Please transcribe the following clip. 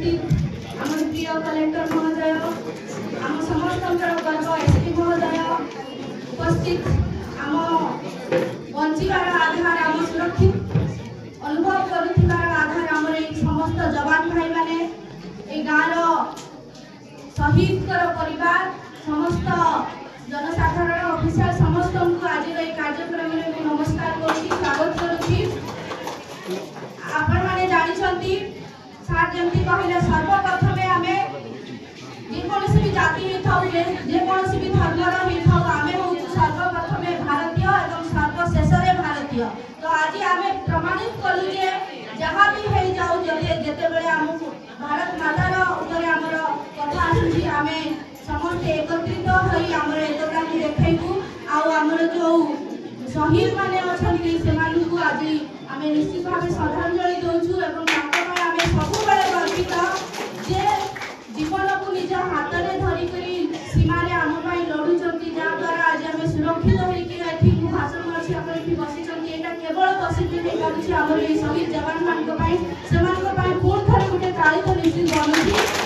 उपस्थित आम प्रिय कलेक्टर महोदय आम समस्त गर्व एसपी महोदय उपस्थित आम बंचार आधार आम सुरक्षित अनुभव कर आधार आम समस्त जवान भाई माने गाँव शहीद परिवार समस्त जनसाधारण ऑफिसर समस्त को आज कार्यक्रम में नमस्कार करुच्ची स्वागत करुच्ची। आपण माने जानिछंती सार जंती कहले सर्वप्रथम आमे जेकोसी भी जाति हे थाउ जेकोसी भी धर्मर हे थाउ आमे होछु सर्वप्रथम भारतीय एवं सर्वशेष रे भारतीय। तो आज आमे प्रमाणित करू जे जहां भी हे जाऊ जते बेले हमकु भारत मातार ऊपर हमर कथा आसी आमे समस्त एकत्रित होई हमर एकता को देखाइबू आ हमर जो शहीद माने अछंती सेमानकु आज आमे निश्चित भाव श्रद्धांजलि दउछु एवं तांको आमे सबु बेले गर्वित जे जीवन को निज हाथ में धरिकरी सीमा रे आम पाई लड़ुचंती जा द्वारा आज आमे सुरक्षित होई कि एथि भाषण अछि आपण एथि बसिचंती एटा केवल पॉसिबल हे पारुछि हमर ए शहीद जवान मान को पाई सेमान को पाई पूर्ण थरे गुटे ताली तो निश्चित बनउछि।